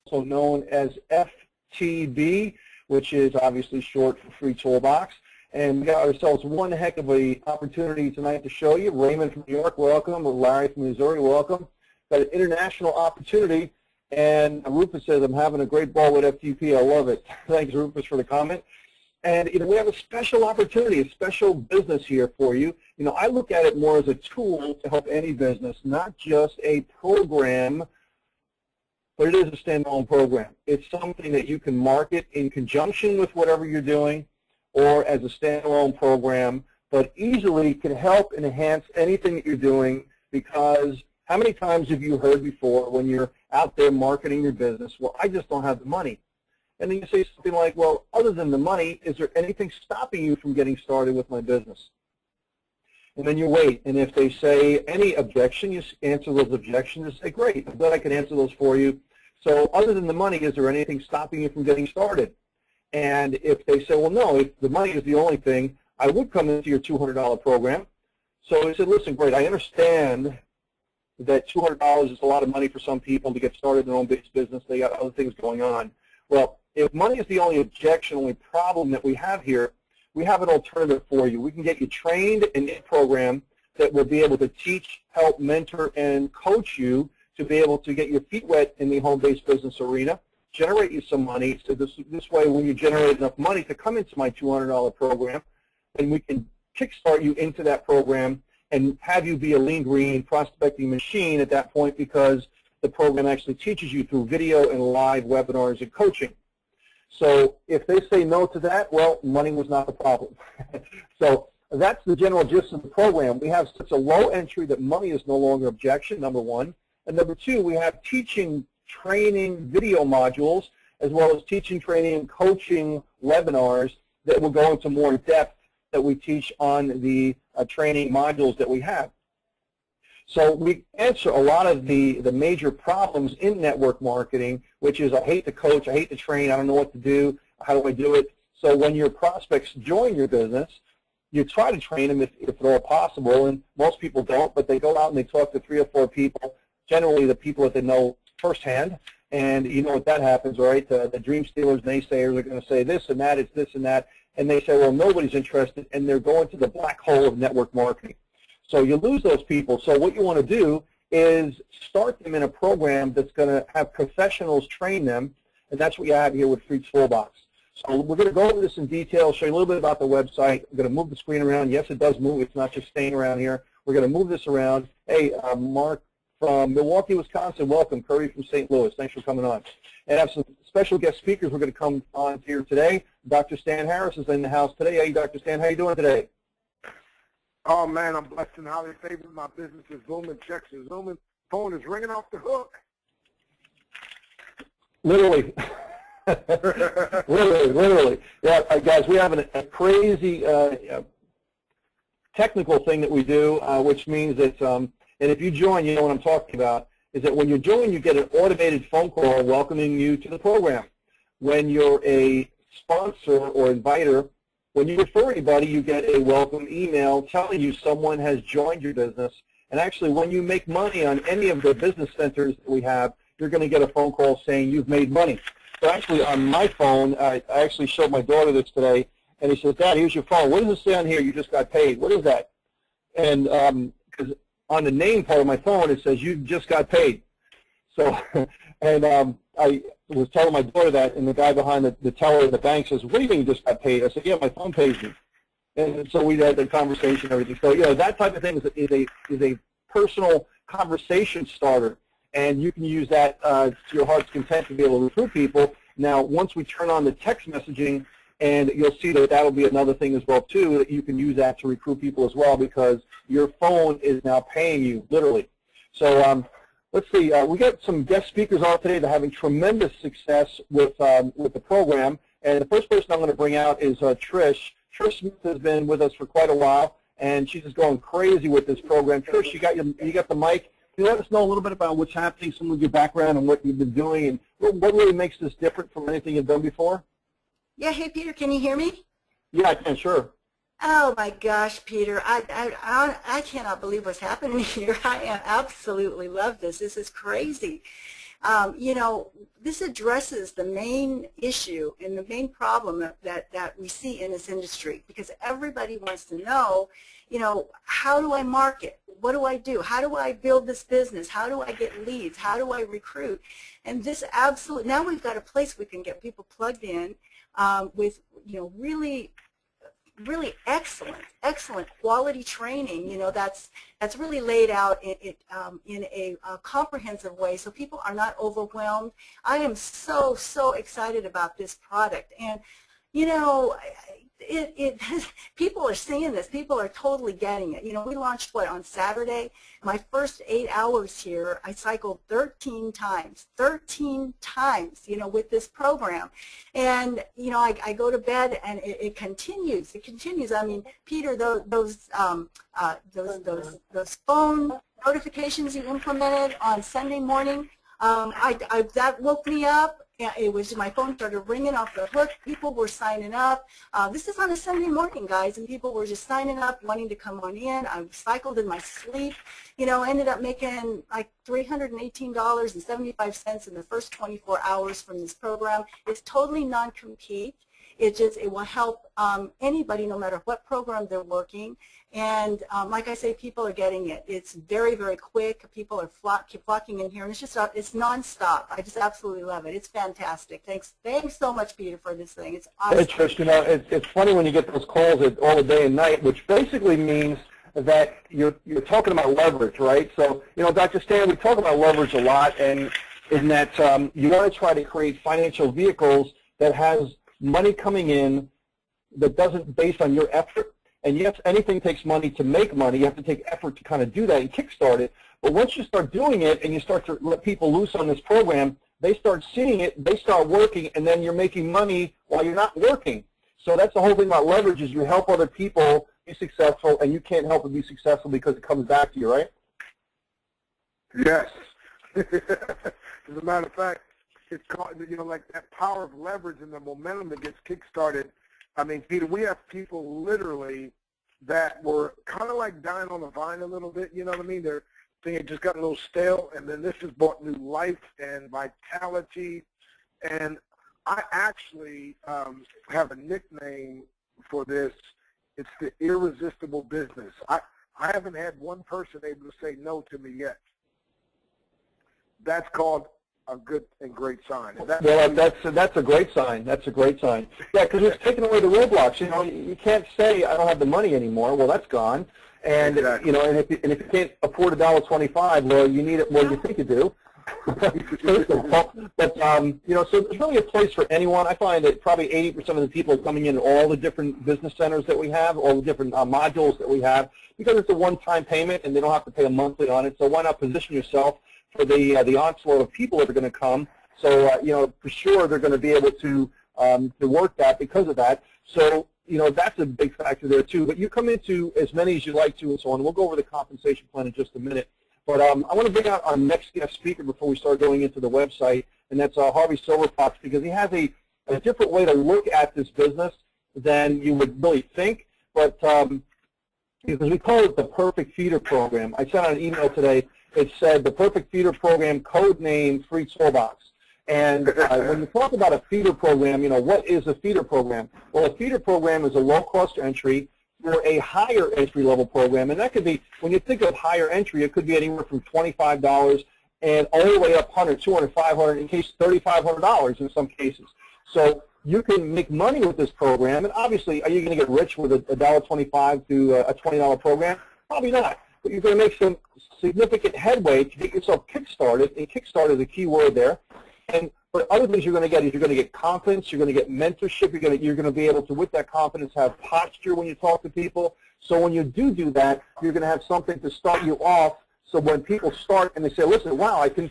also known as FTB, which is obviously short for Freetoolbox. And we got ourselves one heck of an opportunity tonight to show you. Raymond from New York, welcome. Larry from Missouri, welcome. Got an international opportunity. And Rufus says, I'm having a great ball with FTP. I love it. Thanks, Rufus, for the comment. And we have a special opportunity, a special business here for you. I look at it more as a tool to help any business, not just a program, but it is a standalone program. It's something that you can market in conjunction with whatever you're doing or as a standalone program, but easily can help enhance anything that you're doing, because how many times have you heard before when you're out there marketing your business, well, I just don't have the money. And then you say something like, well, other than the money, is there anything stopping you from getting started with my business? And then you wait, and if they say any objection, you answer those objections and say, great, I'm glad I can answer those for you. So other than the money, is there anything stopping you from getting started? And if they say, well, no, if the money is the only thing, I would come into your $200 program. So I said, listen, great, I understand that $200 is a lot of money for some people to get started in their own business. They got other things going on. Well, if money is the only objection, only problem that we have here, we have an alternative for you. We can get you trained in a program that will be able to teach, help, mentor, and coach you to be able to get your feet wet in the home-based business arena, generate you some money. So this way, when you generate enough money to come into my $200 program, then we can kickstart you into that program and have you be a lean green prospecting machine at that point, because the program actually teaches you through video and live webinars and coaching. So if they say no to that, well, money was not the problem. So that's the general gist of the program. We have such a low entry that money is no longer objection, number one. And number two, we have teaching, training, video modules, as well as teaching, training, and coaching webinars that will go into more depth that we teach on the training modules that we have. So we answer a lot of the major problems in network marketing, which is I hate to coach, I hate to train, I don't know what to do, how do I do it? So when your prospects join your business, you try to train them if at all possible, and most people don't, but they go out and they talk to 3 or 4 people, generally the people that they know firsthand, and you know what that happens, right? The dream stealers, naysayers are going to say this and that, it's this and that, and they say, well, nobody's interested, and they're going to the black hole of network marketing. So you lose those people. So what you want to do is start them in a program that's going to have professionals train them, and that's what you have here with Freetoolbox. So we're going to go over this in detail, show you a little bit about the website. I'm going to move the screen around. Yes, it does move. It's not just staying around here. We're going to move this around. Hey, Mark from Milwaukee, Wisconsin, welcome. Curry from St. Louis, thanks for coming on. And I have some special guest speakers we're going to come on here today. Dr. Stan Harris is in the house today. Hey, Dr. Stan, how you doing today? Oh, man, I'm blessed and highly favored. My business is booming. Checks are zooming. Phone is ringing off the hook. Literally. literally. Yeah, guys, we have a crazy technical thing that we do, which means that, and if you join, you know what I'm talking about, is that when you join, you get an automated phone call welcoming you to the program. When you're a sponsor or inviter, when you refer anybody, you get a welcome email telling you someone has joined your business. And actually, when you make money on any of the business centers that we have, you're going to get a phone call saying you've made money. So actually, on my phone, I actually showed my daughter this today, and he says, Dad, here's your phone. What does it say on here? You just got paid. What is that? And because on the name part of my phone, it says you just got paid. So, and I was telling my daughter that, and the guy behind the teller at the bank says, what do you mean you just got paid? I said, yeah, my phone pays me. And so we had the conversation and everything. So, you know, that type of thing is a personal conversation starter, and you can use that to your heart's content to be able to recruit people. Now, once we turn on the text messaging, and you'll see that that'll be another thing as well, too, that you can use that to recruit people as well, because your phone is now paying you, literally. So let's see. We got some guest speakers on today that are having tremendous success with the program. And the first person I'm going to bring out is Trish. Trish Smith has been with us for quite a while, and she's just going crazy with this program. Trish, you got the mic. Can you let us know a little bit about what's happening, some of your background, and what you've been doing, and what really makes this different from anything you've done before? Yeah, hey, Peter, can you hear me? Yeah, I can, sure. Oh, my gosh, Peter, I cannot believe what's happening here. I absolutely love this. This is crazy. You know, this addresses the main issue and the main problem that we see in this industry, because everybody wants to know, you know, how do I market? What do I do? How do I build this business? How do I get leads? How do I recruit? And this absolutely, now we've got a place we can get people plugged in with, you know, really excellent quality training, you know, that's really laid out in a comprehensive way, so people are not overwhelmed. I am so excited about this product, and you know, people are seeing this. People are totally getting it. You know, we launched, what, on Saturday? My first 8 hours here, I cycled 13 times, you know, with this program. And, you know, I go to bed and it continues. It continues. I mean, Peter, those phone notifications you implemented on Sunday morning, that woke me up. It was, my phone started ringing off the hook. People were signing up. This is on a Sunday morning, guys, and people were just signing up, wanting to come on in. I cycled in my sleep. You know, ended up making like $318.75 in the first 24 hours from this program. It's totally non-compete. It will help anybody, no matter what program they're working. And like I say, people are getting it. It's very quick. People are keep flocking in here, and it's just it's nonstop. I just absolutely love it. It's fantastic. Thanks so much, Peter, for this thing. It's awesome. Hey, Trish, you know, it's funny when you get those calls all the day and night, which basically means that you're talking about leverage, right? So, you know, Dr. Stan, we talk about leverage a lot, and in that you want to try to create financial vehicles that has money coming in that doesn't based on your effort. And yes, anything takes money to make money. You have to take effort to kind of do that and kickstart it. But once you start doing it and you start to let people loose on this program, they start seeing it, they start working, and then you're making money while you're not working. So that's the whole thing about leverage, is you help other people be successful, and you can't help but be successful because it comes back to you, right? Yes. As a matter of fact, it's called, you know, like that power of leverage and the momentum that gets kick-started. I mean, Peter, we have people literally that were kind of like dying on the vine a little bit, you know what I mean? Their thing had just got a little stale, and then this has brought new life and vitality. And I actually have a nickname for this. It's the Irresistible Business. I haven't had one person able to say no to me yet. That's called a good and great sign. Well, that's a great sign. That's a great sign. Yeah, because it's taking away the roadblocks. You know, you can't say I don't have the money anymore. Well, that's gone. And exactly. You know, and if you can't afford $1.25, well, you need it more than you think you do. But you know, so there's really a place for anyone. I find that probably 80% of the people are coming in all the different business centers that we have, all the different modules that we have, because it's a one-time payment and they don't have to pay a monthly on it. So why not position yourself for the onslaught of people that are going to come? So you know, for sure they're going to be able to work that because of that. So you know, that's a big factor there too. But you come into as many as you like to and so on. We'll go over the compensation plan in just a minute. But I want to bring out our next guest speaker before we start going into the website, and that's Harvey Silverfox, because he has a different way to look at this business than you would really think. But because we call it the Perfect Feeder Program. I sent out an email today. It said the Perfect Feeder Program, code name Freetoolbox. And when you talk about a feeder program, you know, what is a feeder program? Well, a feeder program is a low-cost entry for a higher entry-level program, and that could be, when you think of higher entry, it could be anywhere from $25 and all the way up $100, $200, $500, in case $3,500 in some cases. So you can make money with this program, and obviously, are you going to get rich with a $1.25 to a $20 program? Probably not, but you're going to make some significant headway to get yourself kick-started, and kick-start is a key word there. But other things you're going to get is you're going to get confidence, you're going to get mentorship, you're going to be able to, with that confidence, have posture when you talk to people. So when you do that, you're going to have something to start you off. So when people start and they say, listen, wow, I can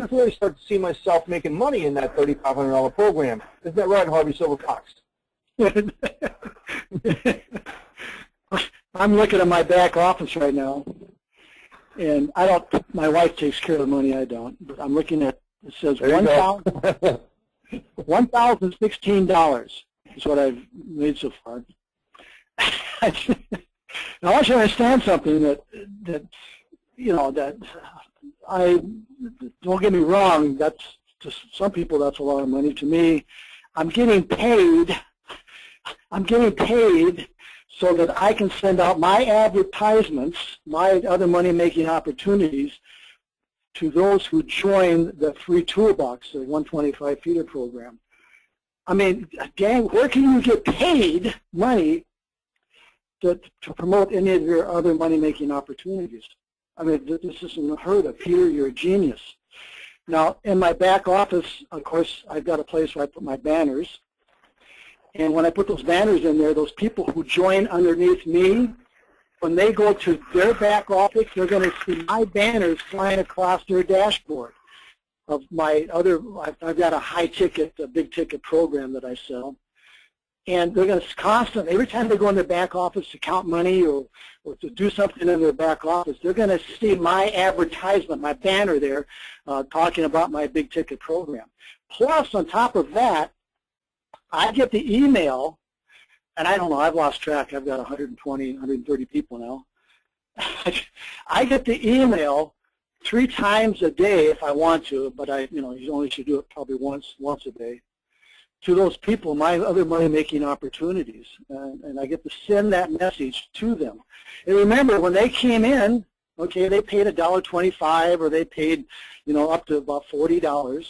really start to see myself making money in that $3,500 program. Isn't that right, Harvey Silverfox? I'm looking at my back office right now, and my wife takes care of the money, I don't. But I'm looking at, it says $1,016 is what I've made so far. Now, I want you to understand something that you know, that don't get me wrong, that's, to some people that's a lot of money. To me, I'm getting paid so that I can send out my advertisements, my other money-making opportunities, to those who join the Freetoolbox, the 125 feeder program. I mean, gang, where can you get paid money to promote any of your other money-making opportunities? I mean, this isn't unheard of. Peter, you're a genius. Now, in my back office, of course, I've got a place where I put my banners. And when I put those banners in there, those people who join underneath me, when they go to their back office, they're going to see my banners flying across their dashboard of my other, I've got a high-ticket, a big-ticket program that I sell. And they're going to constantly, every time they go in their back office to count money or to do something in their back office, they're going to see my advertisement, my banner there, talking about my big-ticket program. Plus, on top of that, I get the email, and I don't know, I've lost track. I've got 120, 130 people now. I get the email 3 times a day if I want to, but you only should do it probably once a day, to those people, my other money-making opportunities, and I get to send that message to them. And remember, when they came in, okay, they paid $1.25 or they paid, up to about $40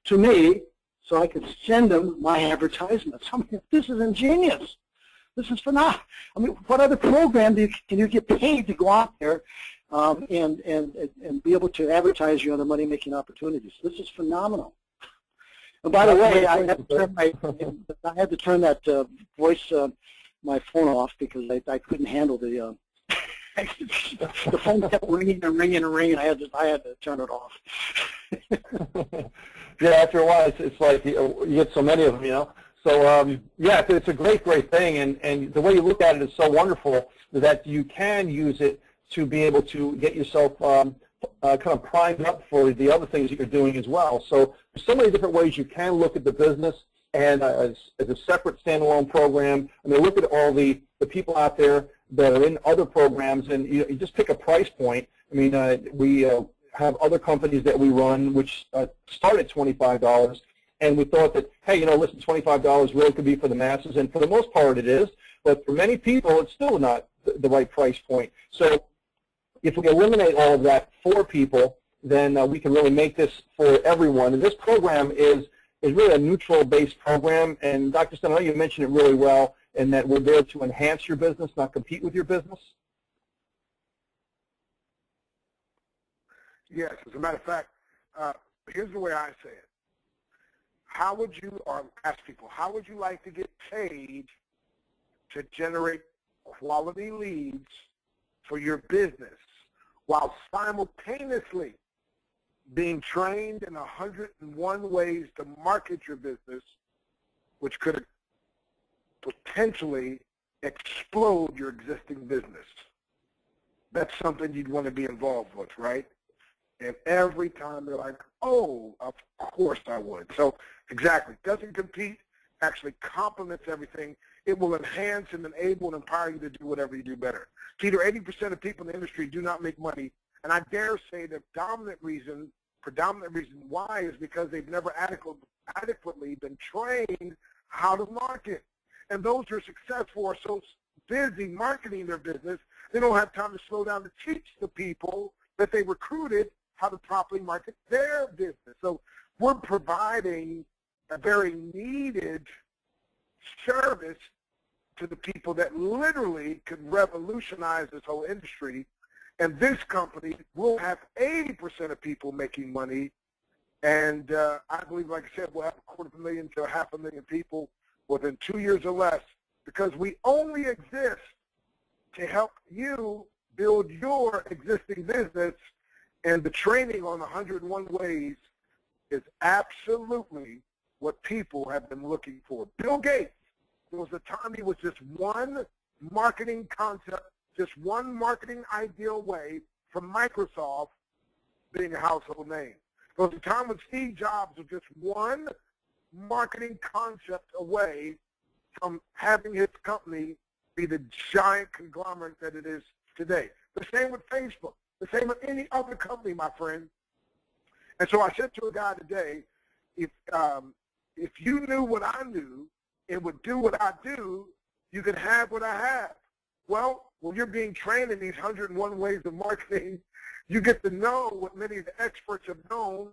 to me, so I could send them my advertisements. I mean, this is ingenious. This is phenomenal. I mean, what other program can you get paid to go out there and be able to advertise your other money-making opportunities? This is phenomenal. And by the way, I had to turn that voice, my phone off because I couldn't handle the the phone kept ringing and ringing and ringing. I had to turn it off. Yeah, after a while, it's like you get so many of them, So yeah, it's a great thing, and the way you look at it is so wonderful that you can use it to be able to get yourself kind of primed up for the other things that you're doing as well. So there's so many different ways you can look at the business and as a separate standalone program. I mean, look at all the people out there that are in other programs, and you just pick a price point. I mean, we have other companies that we run which start at $25, and we thought that, hey, listen, $25 really could be for the masses, and for the most part it is, but for many people it's still not the right price point. So if we eliminate all of that for people, then we can really make this for everyone. And this program is really a neutral-based program, and Dr. Stone, I know you mentioned it really well, in that we're there to enhance your business, not compete with your business. Yes, as a matter of fact, here's the way I say it. How would you, or ask people, how would you like to get paid to generate quality leads for your business while simultaneously being trained in 101 ways to market your business, which could potentially explode your existing business? That's something you'd want to be involved with, right? And every time they're like, oh, of course I would. So exactly, doesn't compete, actually complements everything. It will enhance and enable and empower you to do whatever you do better. Peter, 80% of people in the industry do not make money, and I dare say the predominant reason why is because they've never adequately been trained how to market. And those who are successful are so busy marketing their business, they don't have time to slow down to teach the people that they recruited how to properly market their business. So we're providing a very needed service to the people that literally could revolutionize this whole industry. And this company will have 80% of people making money. And I believe, like I said, we'll have 250,000 to 500,000 people within 2 years or less, because we only exist to help you build your existing business. And the training on 101 ways is absolutely what people have been looking for. Bill Gates, there was a time he was just one marketing concept, just one marketing idea away from Microsoft being a household name. There was a time when Steve Jobs was just one marketing concept away from having his company be the giant conglomerate that it is today. The same with Facebook. The same with any other company, my friend. And so I said to a guy today, if you knew what I knew and would do what I do, you could have what I have. Well, when you're being trained in these 101 ways of marketing, you get to know what many of the experts have known.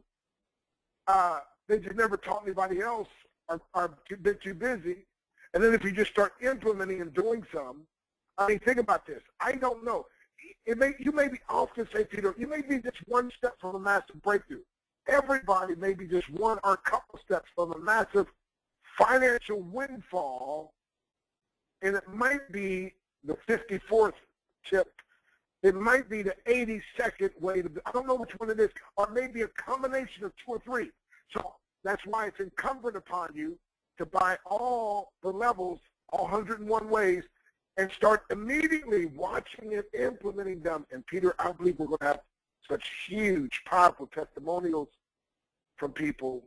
They just never taught anybody else, are been too busy. And then if you just start implementing and doing some, I mean, think about this. I don't know. You may be off to say, Peter, you may be just one step from a massive breakthrough. Everybody may be just one or a couple steps from a massive financial windfall, and it might be the 54th tip. It might be the 82nd way to, I don't know which one it is, or maybe a combination of two or three. So that's why it's incumbent upon you to buy all the levels, all 101 ways, and start immediately watching and implementing them. And Peter, I believe we're going to have such huge, powerful testimonials from people,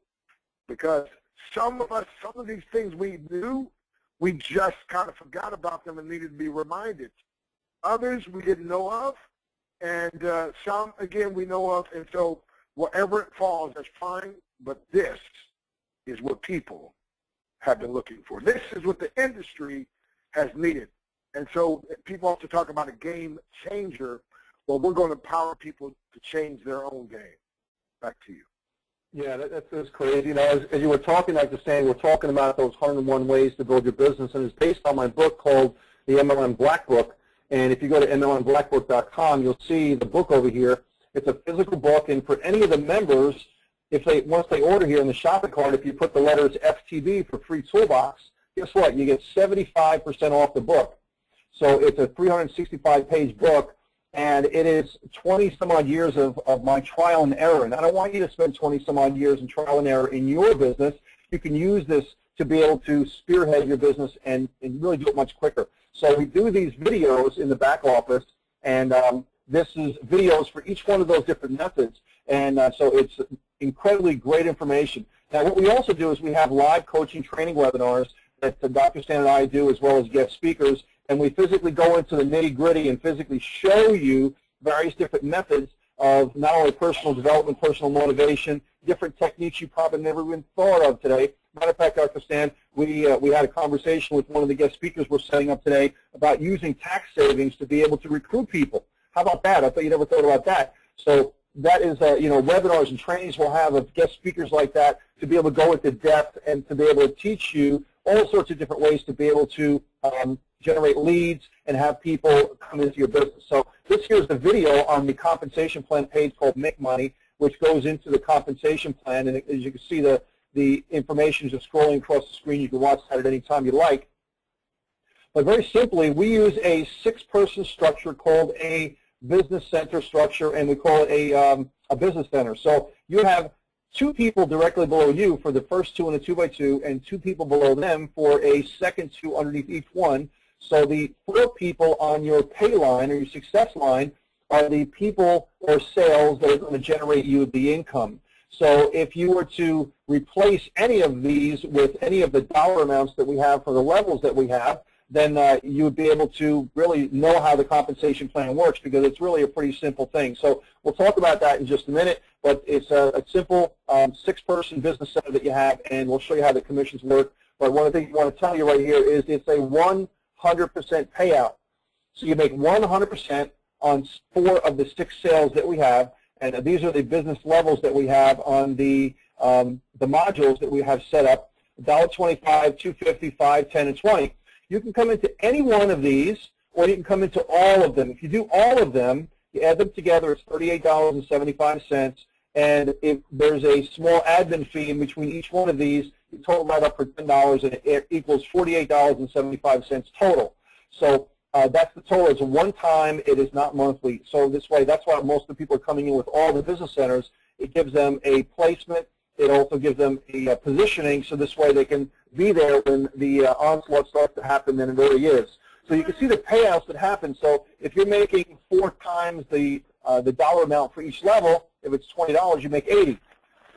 because some of these things we knew, we just kind of forgot about them and needed to be reminded. Others we didn't know of, and some, again, we know of. And so wherever it falls, that's fine. But this is what people have been looking for. This is what the industry has needed. And so people have to talk about a game changer. Well, we're going to empower people to change their own game. Back to you. Yeah, that's crazy. You know, as you were talking, like the saying, we're talking about those 101 ways to build your business, and it's based on my book called the MLM Black Book. And if you go to MLMBlackBook.com, you'll see the book over here. It's a physical book, and for any of the members, once they order here in the shopping cart, if you put the letters FTB for Free Toolbox, guess what? You get 75% off the book. So it's a 365-page book, and it is 20-some-odd years of my trial and error. And I don't want you to spend 20-some-odd years in trial and error in your business. You can use this to be able to spearhead your business and really do it much quicker. So we do these videos in the back office, and this is videos for each one of those different methods. And so it's incredibly great information. Now, what we also do is we have live coaching training webinars that Dr. Stan and I do, as well as guest speakers, and we physically go into the nitty-gritty and physically show you various different methods of not only personal development, personal motivation, different techniques you probably never even thought of today. Matter of fact, Dr. Stan, we had a conversation with one of the guest speakers we're setting up today about using tax savings to be able to recruit people. How about that? I thought you never thought about that. So that is, webinars and trainings we'll have of guest speakers like that to be able to go into depth and to be able to teach you all sorts of different ways to be able to generate leads and have people come into your business. So this here is a video on the compensation plan page called Make Money, which goes into the compensation plan. And as you can see, the information is just scrolling across the screen. You can watch that at any time you like. But very simply, we use a 6-person structure called a business center structure, and we call it a business center. So you have 2 people directly below you for the first 2 in a 2x2, and 2 people below them for a second 2 underneath each one. So the 4 people on your pay line or your success line are the people or sales that are going to generate you the income. So if you were to replace any of these with any of the dollar amounts that we have for the levels that we have, then you would be able to really know how the compensation plan works, because it's really a pretty simple thing. So we'll talk about that in just a minute, but it's a simple 6-person business center that you have, and we'll show you how the commissions work. But one of the things I want to tell you right here is it's a 100% payout. So you make 100% on 4 of the 6 sales that we have, and these are the business levels that we have on the modules that we have set up: $1.25, $2.50, $5, $10, and $20. You can come into any one of these, or you can come into all of them. If you do all of them, you add them together, it's $38.75, and if there's a small admin fee in between each one of these, you total that up for $10, and it equals $48.75 total. So that's the total. It's a one-time. It is not monthly. So this way, that's why most of the people are coming in with all the business centers. It gives them a placement. It also gives them a positioning, so this way they can be there when the onslaught starts to happen, and it already is. So you can see the payouts that happen. So if you're making 4 times the dollar amount for each level, if it's $20, you make $80.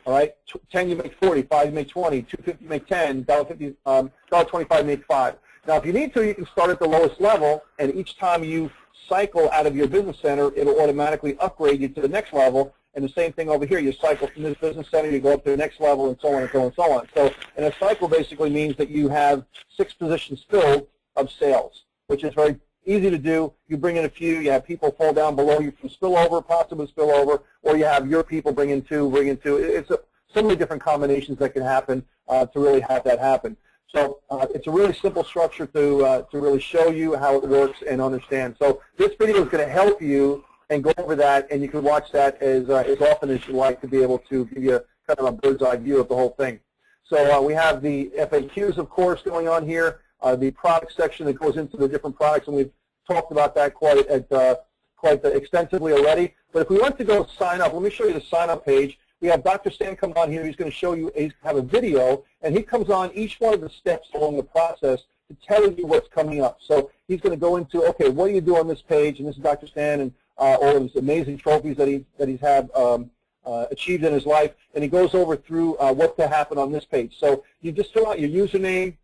All right, 10 you make 40, 5 you make 20, 250 you make 10, $1.25 you make 5. Now, if you need to, you can start at the lowest level, and each time you cycle out of your business center, it'll automatically upgrade you to the next level. And the same thing over here. You cycle from this business center, you go up to the next level, and so on and so on and so on. So, and a cycle basically means that you have 6 positions filled of sales, which is very easy to do. You bring in a few, you have people fall down below you from spillover, possible spillover, or you have your people bring in 2, bring in 2. It's so many different combinations that can happen to really have that happen. So it's a really simple structure to really show you how it works and understand. So this video is going to help you and go over that, and you can watch that as often as you like to be able to give you kind of a bird's eye view of the whole thing. So we have the FAQs, of course, going on here, the product section that goes into the different products, and we've talked about that quite extensively already. But if we want to go sign up, let me show you the sign up page. We have Dr. Stan come on here. He's going to show you, have a video, and he comes on each one of the steps along the process to tell you what's coming up. So he's going to go into, okay, what do you do on this page? And this is Dr. Stan, and all of his amazing trophies that he's had achieved in his life, and he goes over through what to happen on this page. So you just fill out your username,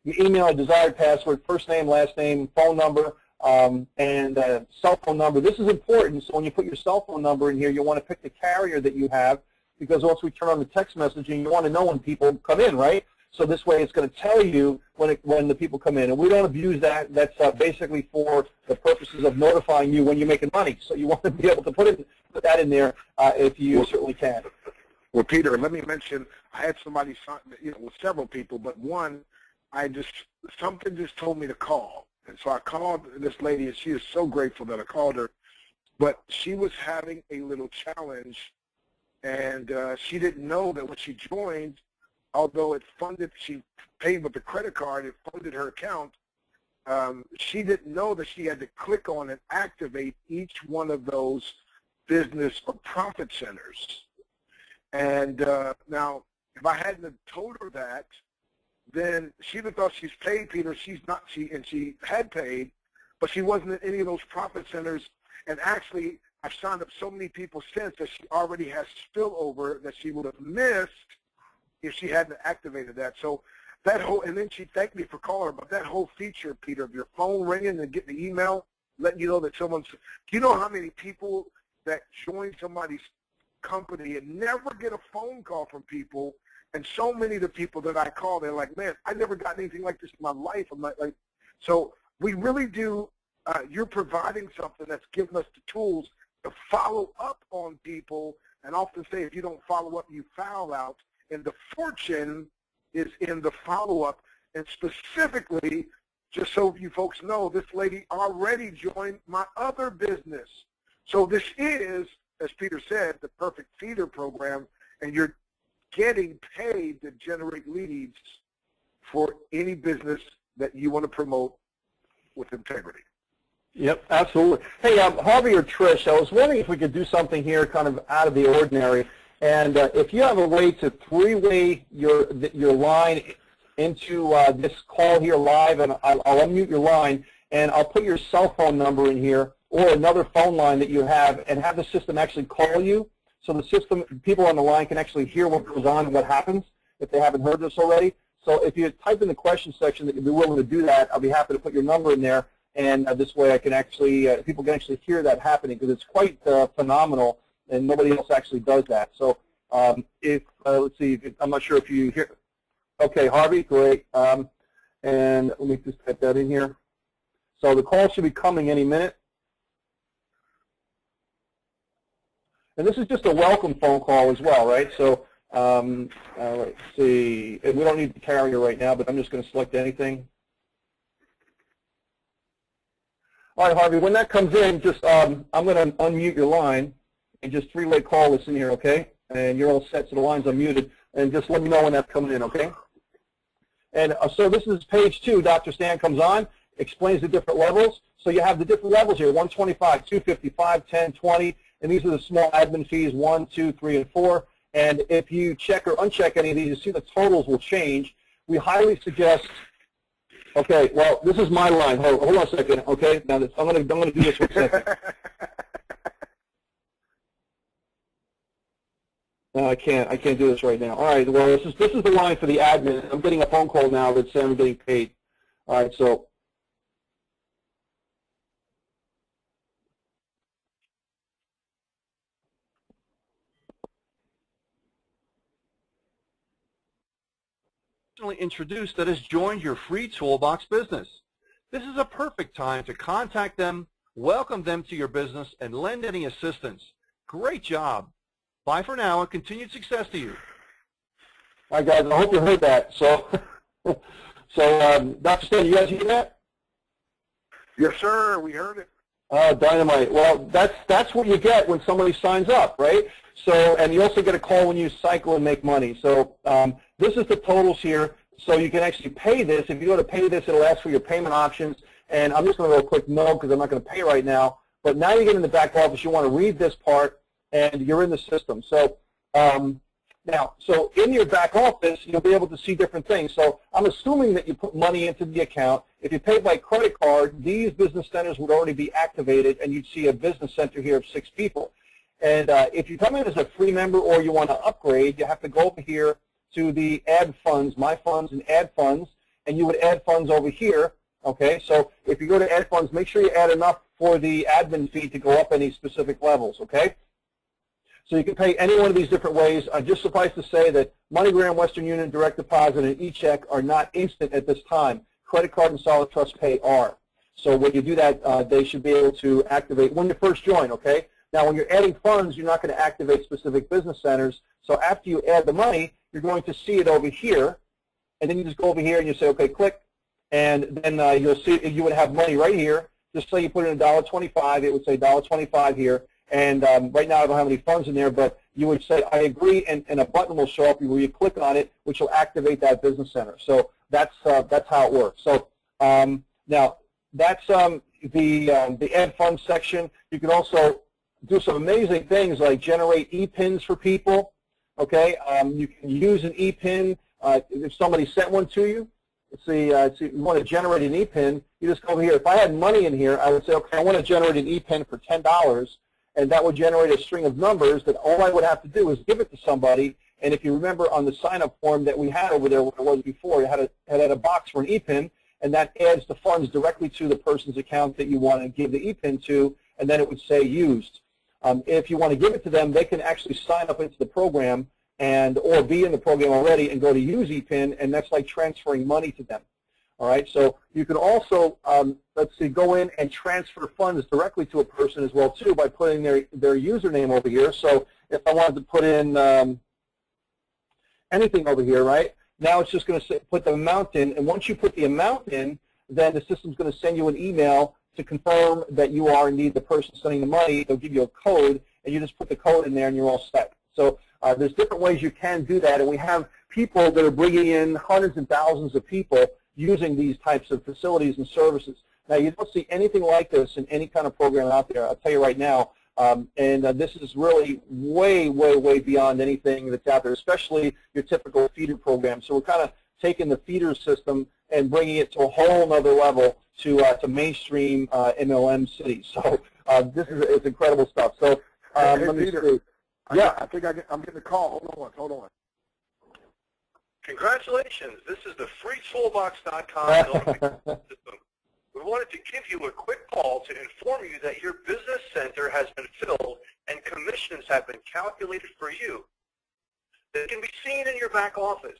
your email, a desired password, first name, last name, phone number, and cell phone number. This is important, so when you put your cell phone number in here, you want to pick the carrier that you have, because once we turn on the text messaging, you want to know when people come in, right? So this way it's going to tell you when the people come in. And we don't abuse that. That's basically for the purposes of notifying you when you're making money. So you want to be able to put that in there if you certainly can. Well, Peter, let me mention, I had somebody, with several people, but one, something just told me to call. And so I called this lady, and she is so grateful that I called her. But she was having a little challenge, and she didn't know that when she joined, although it funded, she paid with the credit card, it funded her account, she didn't know that she had to click on and activate each one of those business or profit centers. And now, if I hadn't have told her that, then she'd have thought she's paid, Peter. She's not, and she had paid, but she wasn't in any of those profit centers. And actually, I've signed up so many people since that she already has spillover that she would have missed if she hadn't activated that. So that whole, and then she thanked me for calling her, but that whole feature, Peter, of your phone ringing and getting the email, letting you know that someone's, do you know how many people that join somebody's company and never get a phone call from people? And so many of the people that I call, they're like, man, I never got anything like this in my life. I'm like, so we really do, you're providing something that's giving us the tools to follow up on people, and often say if you don't follow up, you foul out. And the fortune is in the follow-up. And specifically, just so you folks know, this lady already joined my other business. So this is, as Peter said, the perfect feeder program, and you're getting paid to generate leads for any business that you want to promote with integrity. Yep, absolutely. Hey, Harvey or Trish, I was wondering if we could do something here kind of out of the ordinary. And if you have a way to three-way your line into this call here live, and I'll unmute your line, and I'll put your cell phone number in here or another phone line that you have, and have the system actually call you, so the system, people on the line can actually hear what goes on and what happens if they haven't heard this already. So if you type in the question section that you'd be willing to do that, I'll be happy to put your number in there, and this way I can actually, people can actually hear that happening, because it's quite phenomenal. And nobody else actually does that. So if, let's see, I'm not sure if you hear. Okay, Harvey, great. And let me just type that in here. So the call should be coming any minute. And this is just a welcome phone call as well, right? So let's see. And we don't need the carrier right now, but I'm just going to select anything. All right, Harvey, when that comes in, just I'm going to unmute your line. And just three-way call this in here, okay? And you're all set, so the line's unmuted. And just let me know when that's coming in, okay? And so this is page 2. Dr. Stan comes on, explains the different levels. So you have the different levels here, 125, 255, 10, 20. And these are the small admin fees, 1, 2, 3, and 4. And if you check or uncheck any of these, you see the totals will change. We highly suggest, okay, well, this is my line. Hold on a second, okay? Now, I'm going to do this for a second. No, I can't do this right now. All right, well, this is the line for the admin. I'm getting a phone call now that says I'm getting paid. All right, so personally introduced that has joined your free toolbox business. This is a perfect time to contact them, welcome them to your business, and lend any assistance. Great job. Bye for now, and continued success to you. All right, guys, I hope you heard that. So, Dr. Stan, you guys hear that? Yes, sir. We heard it. Dynamite. Well, that's what you get when somebody signs up, right? So, and you also get a call when you cycle and make money. So this is the totals here. So you can actually pay this. If you go to pay this, it'll ask for your payment options. And I'm just going to go click no because I'm not going to pay right now. But now you get in the back office. You want to read this part, and you're in the system. So now, so in your back office, you'll be able to see different things. So I'm assuming that you put money into the account. If you pay by credit card, these business centers would already be activated, and you'd see a business center here of 6 people. And if you come in as a free member or you want to upgrade, you have to go over here to the add funds, my funds and add funds, and you would add funds over here. Okay, so if you go to add funds, make sure you add enough for the admin fee to go up any specific levels, okay? So you can pay any one of these different ways. Just suffice to say that MoneyGram, Western Union, direct deposit, and e-check are not instant at this time. Credit card and solid trust pay are. So when you do that, they should be able to activate when you first join, okay? Now, when you're adding funds, you're not going to activate specific business centers. So after you add the money, you're going to see it over here, and then you just go over here and you say, okay, click, and then you'll see you would have money right here. Just say you put in $1.25, it would say $1.25 here. And right now I don't have any funds in there, but you would say, I agree, and a button will show up where you click on it, which will activate that business center. So that's how it works. So now that's the add funds section. You can also do some amazing things like generate e-pins for people. Okay, you can use an e-pin if somebody sent one to you. Let's see, you want to generate an e-pin, you just go over here. If I had money in here, I would say, okay, I want to generate an e-pin for $10, and that would generate a string of numbers that all I would have to do is give it to somebody. And if you remember on the sign-up form that we had over there, what it was before, it had a box for an e-pin, and that adds the funds directly to the person's account that you want to give the e-pin to, and then it would say used. If you want to give it to them, they can actually sign up into the program or be in the program already and go to use ePIN, and that's like transferring money to them. All right, so you can also, let's see, go in and transfer funds directly to a person as well too by putting their username over here. So if I wanted to put in anything over here, right, now it's just going to put the amount in, and once you put the amount in, then the system's going to send you an email to confirm that you are indeed the person sending the money. They'll give you a code, and you just put the code in there, and you're all set. So there's different ways you can do that, and we have people that are bringing in hundreds and thousands of people using these types of facilities and services. Now, you don't see anything like this in any kind of program out there, I'll tell you right now, and this is really way, way, way beyond anything that's out there, especially your typical feeder program. So we're kind of taking the feeder system and bringing it to a whole other level to mainstream MLM cities. So this is it's incredible stuff. So let me see. Yeah, I think I'm getting a call. Hold on. Congratulations. This is the Freetoolbox.com system. We wanted to give you a quick call to inform you that your business center has been filled and commissions have been calculated for you. They can be seen in your back office.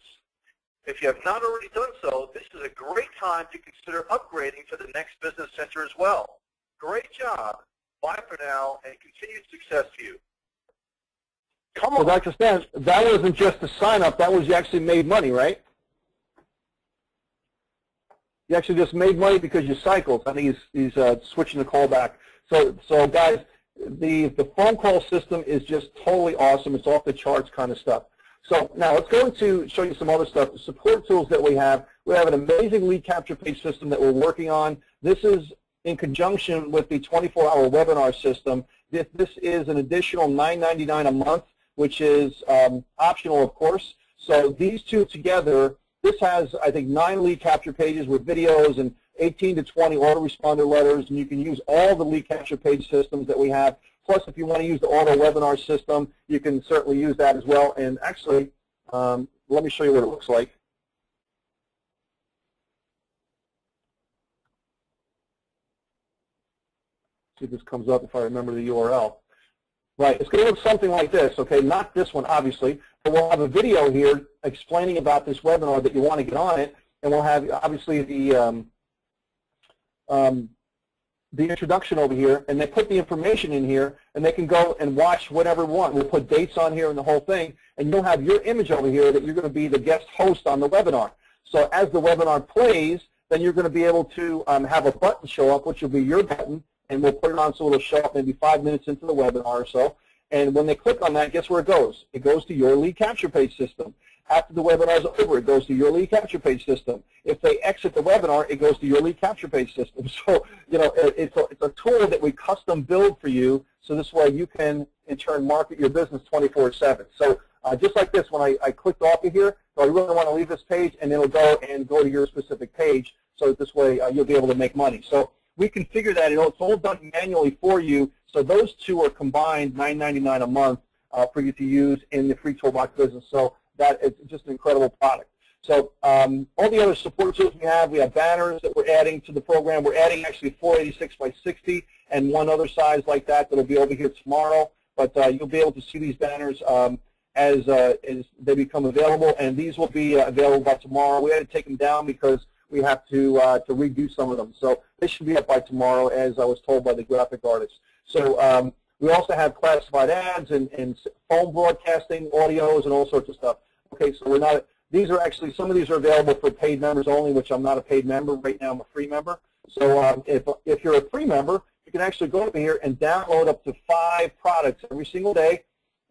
If you have not already done so, this is a great time to consider upgrading to the next business center as well. Great job. Bye for now, and continued success to you. Come on. So Dr. Stan, that wasn't just a sign-up. That was you actually made money, right? You actually just made money because you cycled. I think he's switching the call back. So guys, the phone call system is just totally awesome. It's off the charts kind of stuff. So now let's go into show you some other stuff. The support tools that we have. We have an amazing lead capture page system that we're working on. This is in conjunction with the 24-hour webinar system. This is an additional $9.99 a month, which is optional, of course. So these two together, this has, I think, 9 lead capture pages with videos and 18 to 20 autoresponder letters, and you can use all the lead capture page systems that we have. Plus, if you want to use the auto webinar system, you can certainly use that as well. And actually, let me show you what it looks like. See if this comes up if I remember the URL. Right. It's going to look something like this, okay? Not this one, obviously, but we'll have a video here explaining about this webinar that you want to get on it, and we'll have, obviously, the introduction over here, and they put the information in here, and they can go and watch whatever we want. We'll put dates on here and the whole thing, and you'll have your image over here that you're going to be the guest host on the webinar. So as the webinar plays, then you're going to be able to have a button show up, which will be your button, and we'll put it on so it'll show up maybe 5 minutes into the webinar or so. And when they click on that, guess where it goes? It goes to your lead capture page system. After the webinar is over, it goes to your lead capture page system. If they exit the webinar, it goes to your lead capture page system. So, you know, it's a tool that we custom build for you, so this way you can, in turn, market your business 24/7. So just like this, when I clicked off of here, so I really want to leave this page, and it'll go to your specific page, so this way you'll be able to make money. So we configure that. It's all done manually for you. So those two are combined $9.99 a month for you to use in the free Toolbox business. So that is just an incredible product. So all the other support tools we have banners that we're adding to the program. We're adding actually 486 by 60 and one other size like that that'll be over here tomorrow. But you'll be able to see these banners as they become available, and these will be available by tomorrow. We had to take them down because we have to redo some of them. So they should be up by tomorrow, as I was told by the graphic artist. So we also have classified ads and phone broadcasting, audios, and all sorts of stuff. Okay, so we're not. These are actually, some of these are available for paid members only, which I'm not a paid member. Right now I'm a free member. So if you're a free member, you can actually go over here and download up to 5 products every single day.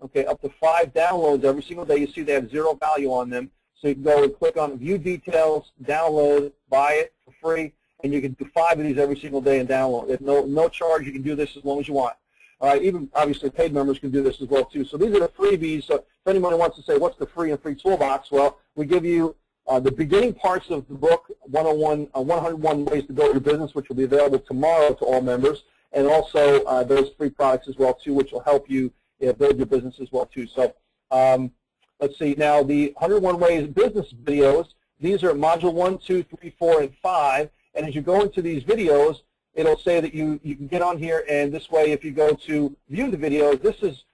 Okay, up to 5 downloads every single day. You see they have 0 value on them. So you can go and click on View Details, download, buy it for free, and you can do 5 of these every single day and download. At no charge, you can do this as long as you want. Even, obviously, paid members can do this as well, too. So these are the freebies. So if anybody wants to say, what's the free and free toolbox? Well, we give you the beginning parts of the book, 101 Ways to Build Your Business, which will be available tomorrow to all members, and also those free products as well, too, which will help you build your business as well, too. So let's see. Now, the 101 Ways business videos, these are module 1, 2, 3, 4, and 5. And as you go into these videos, it'll say that you can get on here, and this way, if you go to view the videos, this is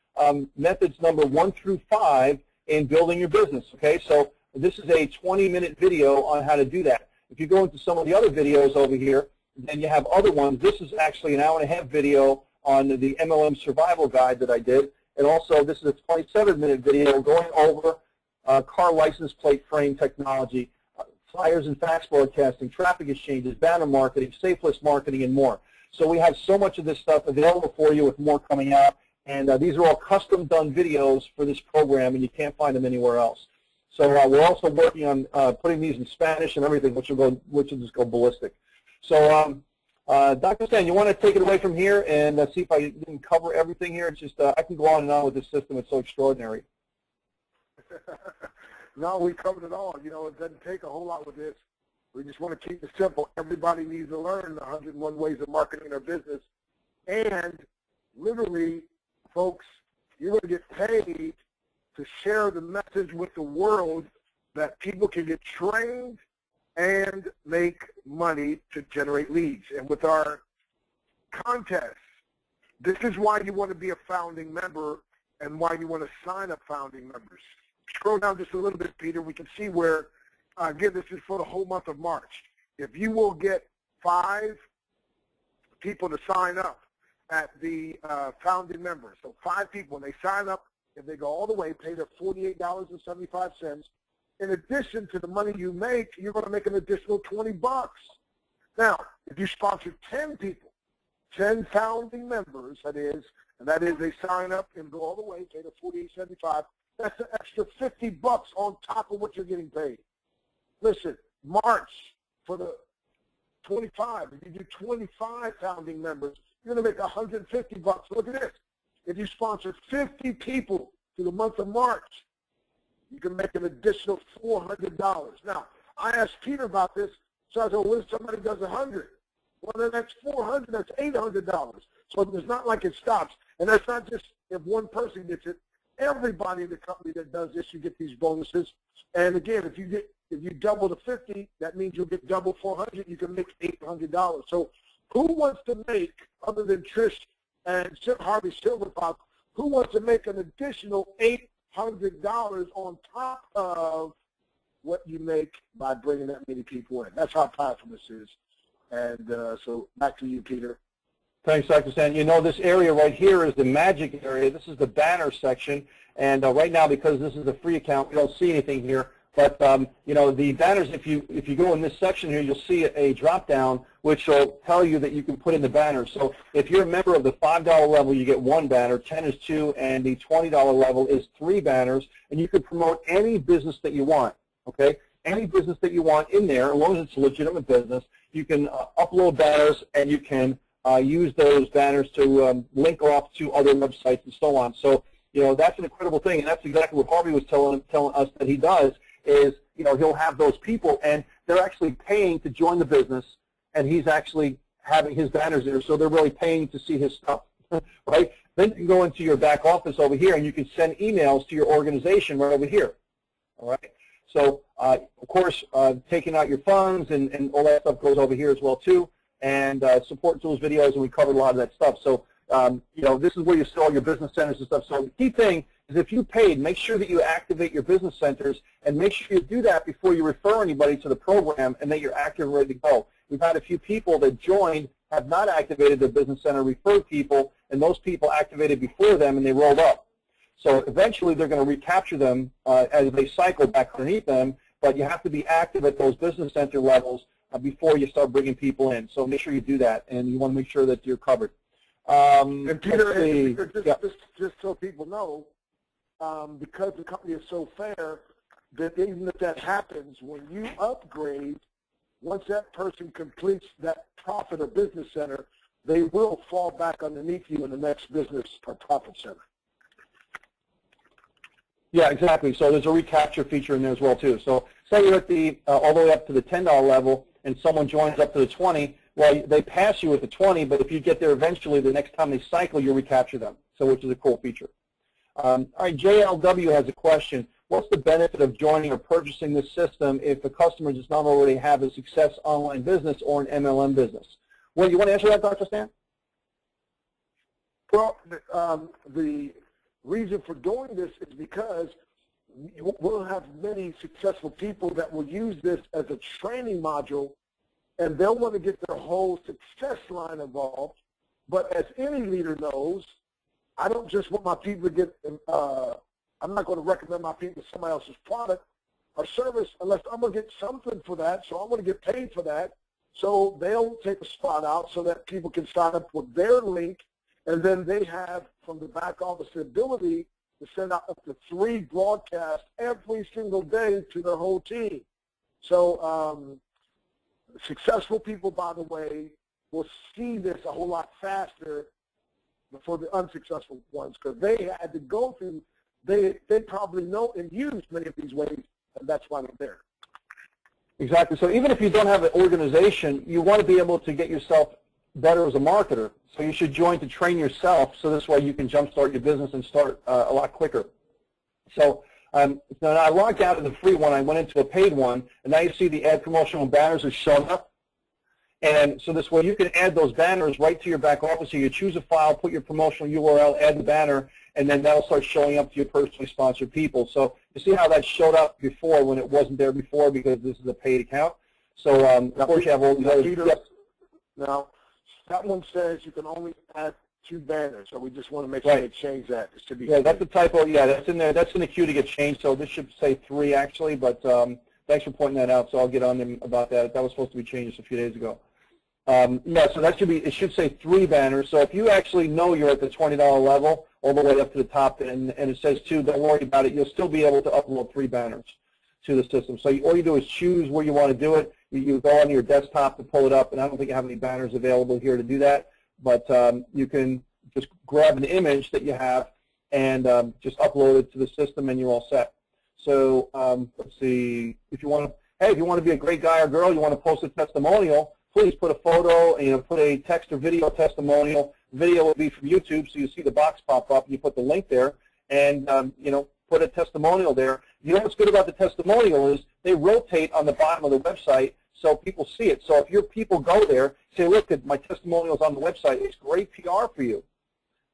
methods number 1 through 5 in building your business. Okay, so this is a 20-minute video on how to do that. If you go into some of the other videos over here, then you have other ones. This is actually an hour-and-a-half video on the MLM survival guide that I did. And also, this is a 27-minute video going over car license plate frame technology, flyers and fax broadcasting, traffic exchanges, banner marketing, safe list marketing, and more. So we have so much of this stuff available for you with more coming out. And these are all custom-done videos for this program, and you can't find them anywhere else. So we're also working on putting these in Spanish and everything, which will just go ballistic. So Dr. Stan, you want to take it away from here and see if I didn't cover everything here? It's just I can go on and on with this system. It's so extraordinary. No, we covered it all. You know, it doesn't take a whole lot with this. We just want to keep it simple. Everybody needs to learn the 101 ways of marketing their business. And literally, folks, you're going to get paid to share the message with the world that people can get trained and make money to generate leads. And with our contest, this is why you want to be a founding member and why you want to sign up founding members. Scroll down just a little bit, Peter. We can see where, again, this is for the whole month of March. If you will get 5 people to sign up at the founding members, so 5 people, and they sign up, if they go all the way, pay their $48.75, in addition to the money you make, you're going to make an additional $20. Now, if you sponsor 10 people, 10 founding members, that is, and that is they sign up and go all the way, pay the $48.75, that's an extra $50 on top of what you're getting paid. Listen, March for the 25, if you do 25 founding members, you're going to make $150. Look at this. If you sponsor 50 people through the month of March, you can make an additional $400. Now, I asked Peter about this, so I said, well, if somebody does 100? Well, then that's $400, that's $800. So it's not like it stops. And that's not just if one person gets it. Everybody in the company that does this, you get these bonuses. And again, if you double the 50, that means you'll get double 400. You can make $800. So who wants to make, other than Trish and Harvey Silverfox, who wants to make an additional $800 on top of what you make by bringing that many people in? That's how powerful this is. And so back to you, Peter. Thanks, Dr. Stan. You know, this area right here is the magic area. This is the banner section. And right now, because this is a free account, we don't see anything here. But, you know, the banners, if you go in this section here, you'll see a drop-down which will tell you that you can put in the banners. So if you're a member of the $5 level, you get 1 banner, 10 is 2, and the $20 level is 3 banners. And you can promote any business that you want, okay? Any business that you want in there, as long as it's a legitimate business. You can upload banners, and you can use those banners to link off to other websites and so on. So, you know, that's an incredible thing, and that's exactly what Harvey was telling us that he does is, you know, he'll have those people, and they're actually paying to join the business, and he's actually having his banners there, so they're really paying to see his stuff, right? Then you can go into your back office over here, and you can send emails to your organization right over here, all right? So, of course, taking out your funds and all that stuff goes over here as well, too. And support tools videos, and we covered a lot of that stuff. So, you know, this is where you see all your business centers and stuff. So the key thing is if you paid, make sure that you activate your business centers, and make sure you do that before you refer anybody to the program and that you're active and ready to go. We've had a few people that joined, have not activated their business center, referred people, and those people activated before them, and they rolled up. So eventually they're going to recapture them as they cycle back underneath them, but you have to be active at those business center levels before you start bringing people in. So make sure you do that, and you want to make sure that you're covered. And Peter, just so people know, because the company is so fair, that even if that happens, when you upgrade, once that person completes that profit or business center, they will fall back underneath you in the next business or profit center. Yeah, exactly. So there's a recapture feature in there as well, too. So say you're at the all the way up to the $10 level, and someone joins up to the 20, well, they pass you at the 20, but if you get there eventually, the next time they cycle, you recapture them, so which is a cool feature. All right, JLW has a question. What's the benefit of joining or purchasing this system if the customer does not already have a success online business or an MLM business? Well, you want to answer that, Dr. Stan? Well, the reason for doing this is because we'll have many successful people that will use this as a training module, and they'll want to get their whole success line involved. But as any leader knows, I don't just want my people to get, I'm not going to recommend my people somebody else's product or service unless I'm going to get something for that, so I want to get paid for that. So they'll take a spot out so that people can sign up with their link, and then they have, from the back office, the ability to send out up to 3 broadcasts every single day to their whole team. So successful people, by the way, will see this a whole lot faster before the unsuccessful ones, because they had to go through, they probably know and use many of these ways, and that's why they're there. Exactly. So even if you don't have an organization, you want to be able to get yourself better as a marketer. So you should join to train yourself, so this way you can jumpstart your business and start a lot quicker. So now I logged out of the free one, I went into a paid one, and now you see the add promotional banners is showing up. And so this way you can add those banners right to your back office. So you choose a file, put your promotional URL, add the banner, and then that'll start showing up to your personally sponsored people. So you see how that showed up before when it wasn't there before, because this is a paid account. So of course you have all these others. Yep. Now, that one says you can only add 2 banners, so we just want to make sure they change that. It should be that's a typo. Yeah, that's in there. That's in the queue to get changed. So this should say 3 actually, but thanks for pointing that out. So I'll get on them about that. That was supposed to be changed a few days ago. Yeah, so that should be. It should say 3 banners. So if you actually know you're at the $20 level, all the way up to the top, and it says 2, don't worry about it. You'll still be able to upload 3 banners to the system. So all you do is choose where you want to do it. You go on your desktop to pull it up, and I don't think you have any banners available here to do that, but you can just grab an image that you have and just upload it to the system, and you're all set. So let's see, if you want to be a great guy or girl, you want to post a testimonial, please put a photo, and put a text or video testimonial. Video will be from YouTube, so you see the box pop up, and you put the link there, and put a testimonial there. You know what's good about the testimonial is they rotate on the bottom of the website so people see it. So if your people go there, say, look, my testimonial's on the website, it's great PR for you.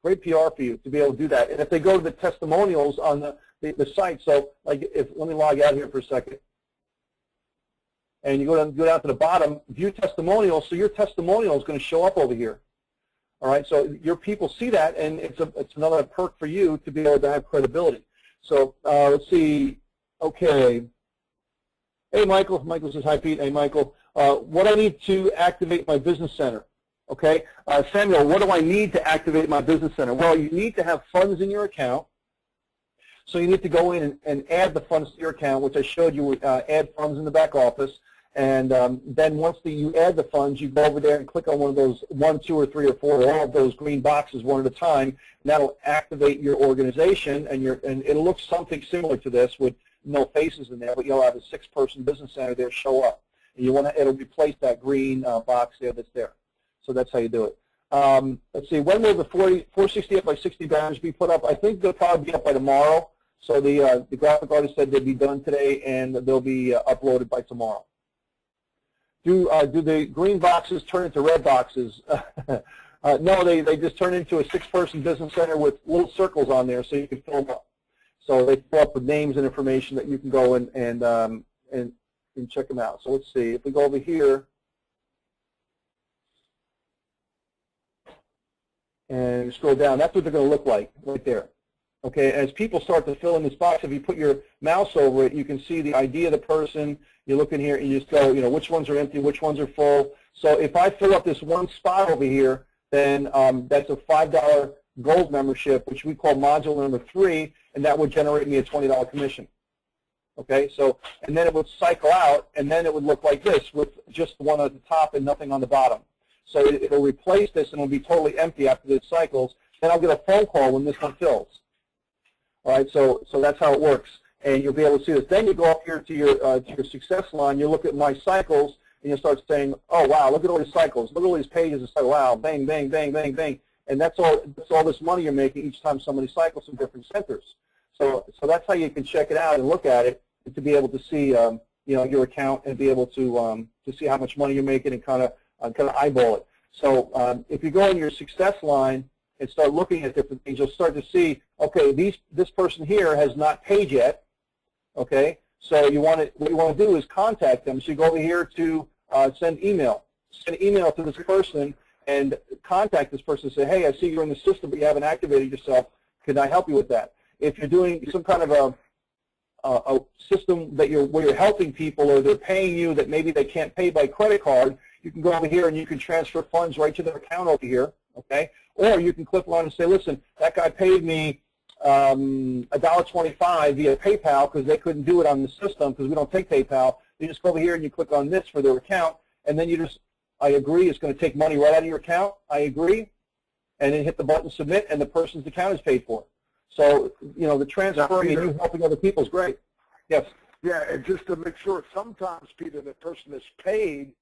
Great PR for you to be able to do that. And if they go to the testimonials on the site, so like let me log out here for a second. And you go down to the bottom, view testimonials, so your testimonial is going to show up over here. All right, so your people see that, and it's another perk for you to be able to have credibility. So let's see. Okay. Hey, Michael. Michael says, hi, Pete. Hey, Michael. What I need to activate my business center? Okay. Samuel, what do I need to activate my business center? Well, you need to have funds in your account. So you need to go in and add the funds to your account, which I showed you, add funds in the back office. And then once you add the funds, you go over there and click on one of those 1, 2, or 3, or 4, all of those green boxes one at a time. And that'll activate your organization, and it'll look something similar to this with no faces in there, but you'll have a 6-person business center there show up. And it'll replace that green box there that's there. So that's how you do it. Let's see, when will the 468 by 60 banners be put up? I think they'll probably be up by tomorrow. So the graphic artist said they'd be done today, and they'll be uploaded by tomorrow. Do the green boxes turn into red boxes? No, they just turn into a 6-person business center with little circles on there, so you can fill them up. So they fill up with names and information that you can go and check them out. So let's see. If we go over here and scroll down, that's what they're going to look like right there. Okay, as people start to fill in this box, if you put your mouse over it, you can see the ID of the person. You look in here and you just go, which ones are empty, which ones are full. So if I fill up this one spot over here, then that's a $5 gold membership, which we call module number 3, and that would generate me a $20 commission. Okay, so, and then it would cycle out, and then it would look like this with just one at the top and nothing on the bottom. So it'll replace this, and it'll be totally empty after this cycles. Then I'll get a phone call when this one fills. All right, so that's how it works, and you'll be able to see this. Then you go up here to your success line. You look at my cycles, and you start saying, "Oh wow, look at all these cycles. Look at all these pages." And say, "Wow, bang, bang, bang, bang, bang," and that's all this money you're making each time somebody cycles from different centers. So that's how you can check it out and look at it, and to be able to see your account and be able to see how much money you're making and kind of eyeball it. So if you go in your success line and start looking at different things, you'll start to see, okay, this person here has not paid yet, okay? So what you want to do is contact them. So you go over here to send email. Send email to this person and contact this person and say, hey, I see you're in the system, but you haven't activated yourself. Can I help you with that? If you're doing some kind of a system where you're helping people or they're paying you that maybe they can't pay by credit card, you can go over here and you can transfer funds right to their account over here, okay? Or you can click on and say, listen, that guy paid me $1.25 via PayPal because they couldn't do it on the system because we don't take PayPal. You just go over here and you click on this for their account, and then you just, I agree, it's going to take money right out of your account. I agree, and then hit the button submit, and the person's account is paid for. So, the transferring and you helping other people is great. Yes. Yeah, and just to make sure, sometimes, Peter, the person that's paid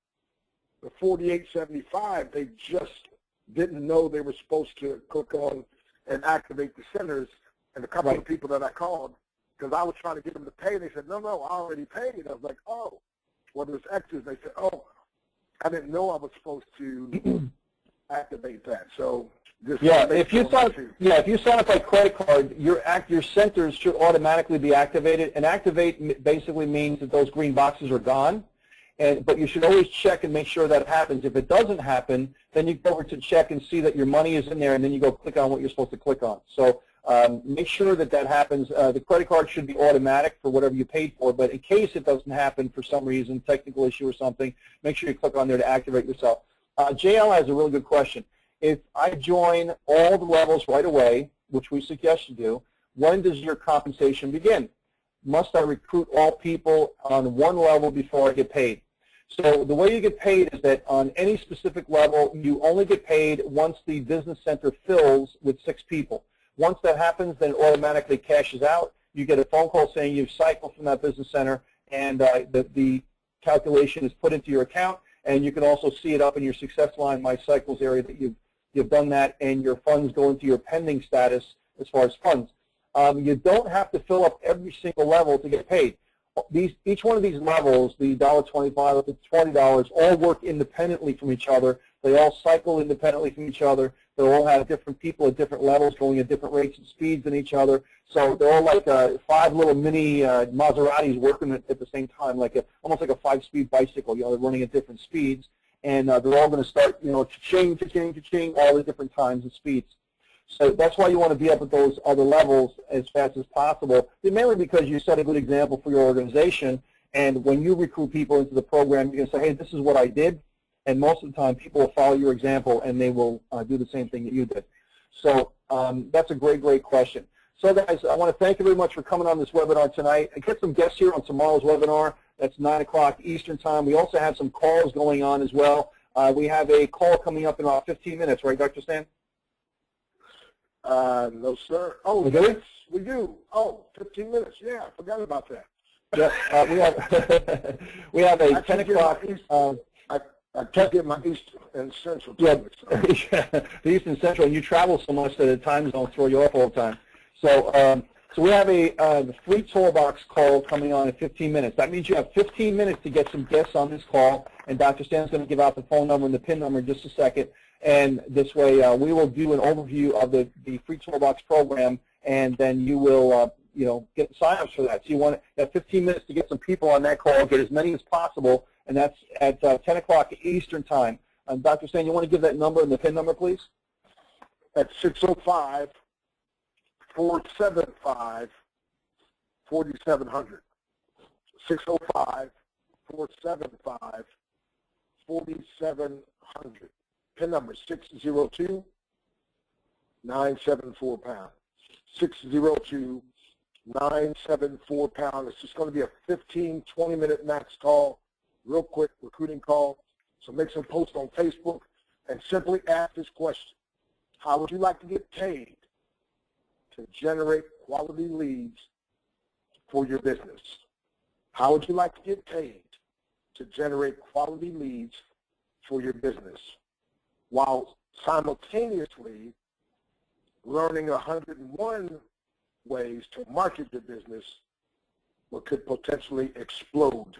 the $48.75, they just didn't know they were supposed to click on and activate the centers. And a couple of people that I called, because I was trying to get them to pay, and they said, no, I already paid. I was like, oh, well, there's extras. They said, oh, I didn't know I was supposed to activate that. So just if you sign up by credit card, your centers should automatically be activated. And activate basically means that those green boxes are gone. But you should always check and make sure that happens. If it doesn't happen, then you go over to check and see that your money is in there, and then you go click on what you're supposed to click on. So make sure that happens. The credit card should be automatic for whatever you paid for, but in case it doesn't happen for some reason, technical issue or something, make sure you click on there to activate yourself. JL has a really good question. If I join all the levels right away, which we suggest you do, when does your compensation begin? Must I recruit all people on one level before I get paid? So the way you get paid is that on any specific level, you only get paid once the business center fills with 6 people. Once that happens, then it automatically cashes out. You get a phone call saying you've cycled from that business center, and the calculation is put into your account, and you can also see it up in your success line, My Cycles area, that you've done that, and your funds go into your pending status as far as funds. You don't have to fill up every single level to get paid. each one of these levels, the $1.25 up to $20, all work independently from each other. They all cycle independently from each other. They all have different people at different levels going at different rates and speeds than each other. So they're all like 5 little mini Maseratis working at the same time, almost like a 5-speed bicycle. They're running at different speeds, and they're all going to start, cha-ching, cha-ching, cha-ching, all the different times and speeds. So that's why you want to be up at those other levels as fast as possible, mainly because you set a good example for your organization. And when you recruit people into the program, you're going to say, hey, this is what I did. And most of the time, people will follow your example, and they will do the same thing that you did. So that's a great, great question. So, guys, I want to thank you very much for coming on this webinar tonight. I get some guests here on tomorrow's webinar. That's 9 o'clock Eastern Time. We also have some calls going on as well. We have a call coming up in about 15 minutes, right, Dr. Stan? No, sir. Oh, yes, we do. Oh, 15 minutes. Yeah, I forgot about that. Yeah, we have a 10 o'clock. I can't get my Eastern and Central time. Yeah, the Eastern Central, and you travel so much that the time zone throw you off all the time. So, so we have a free toolbox call coming on in 15 minutes. That means you have 15 minutes to get some guests on this call, and Dr. Stan's going to give out the phone number and the PIN number in just a second. And this way, we will do an overview of the free toolbox program, and then you will, get the sign-ups for that. So you have 15 minutes to get some people on that call, get as many as possible, and that's at 10 o'clock Eastern Time. Dr. Stan, you want to give that number and the PIN number, please? At 605-475-4700. 605-475-4700. PIN number 602-974-pound. 602-974-pound. It's just going to be a 15, 20-minute max call, real quick recruiting call. So make some posts on Facebook and simply ask this question. How would you like to get paid to generate quality leads for your business? How would you like to get paid to generate quality leads for your business while simultaneously learning 101 ways to market your business what could potentially explode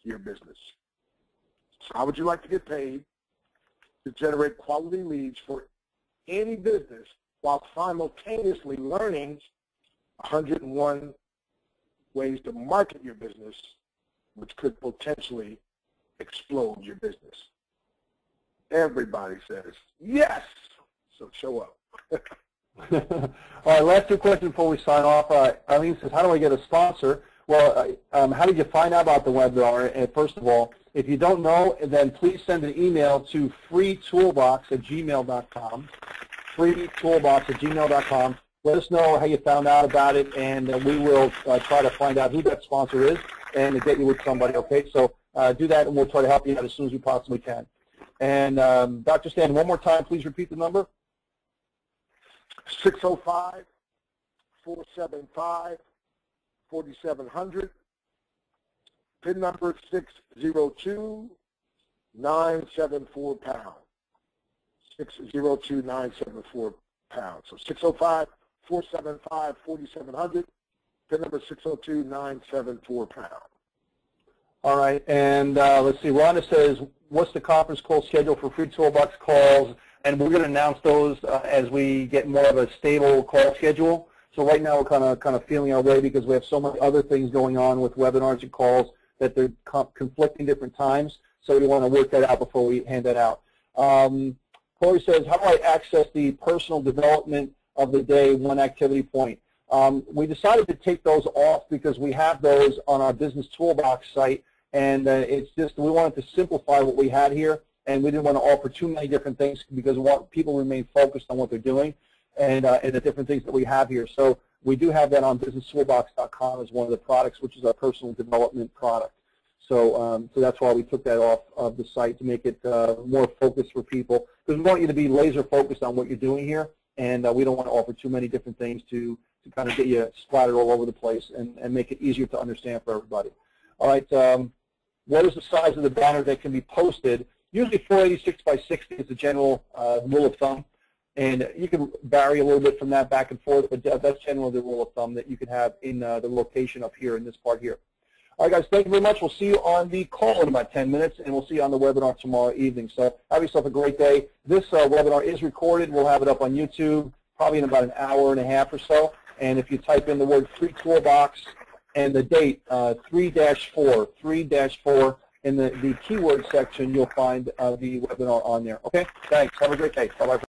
your business? So how would you like to get paid to generate quality leads for any business while simultaneously learning 101 ways to market your business which could potentially explode your business? Everybody says yes, so show up. All right, last 2 questions before we sign off. Eileen says, how do I get a sponsor? Well, how did you find out about the webinar? And first of all, if you don't know, then please send an email to freetoolbox@gmail.com. freetoolbox@gmail.com. Let us know how you found out about it, and we will try to find out who that sponsor is and to get you with somebody, okay? So do that, and we'll try to help you out as soon as we possibly can. And Dr. Stan, one more time, please repeat the number. 605-475-4700. PIN number 602-974-pound. 602-974-pound. So 605-475-4700. PIN number 602-974-pound. All right, and let's see. Rhonda says, what's the conference call schedule for free toolbox calls? And we're going to announce those as we get more of a stable call schedule. So right now we're kind of feeling our way because we have so many other things going on with webinars and calls that they're conflicting different times. So we want to work that out before we hand that out. Corey says, how do I access the personal development of the day, one activity point? We decided to take those off because we have those on our business toolbox site, and it's just we wanted to simplify what we had here, and we didn't want to offer too many different things because we want people to remain focused on what they're doing and the different things that we have here. So we do have that on businesstoolbox.com as one of the products, which is our personal development product. So, so that's why we took that off of the site to make it more focused for people, because we want you to be laser focused on what you're doing here, and we don't want to offer too many different things to kind of get you splattered all over the place and make it easier to understand for everybody. All right, what is the size of the banner that can be posted? Usually 486 by 60 is the general rule of thumb, and you can vary a little bit from that back and forth, but that's generally the rule of thumb that you can have in the location up here in this part here. All right, guys, thank you very much. We'll see you on the call in about 10 minutes, and we'll see you on the webinar tomorrow evening. So have yourself a great day. This webinar is recorded. We'll have it up on YouTube probably in about an hour and a half or so. And if you type in the word Freetoolbox and the date, 3-4 in the keyword section, you'll find the webinar on there. Okay? Thanks. Have a great day. Bye-bye.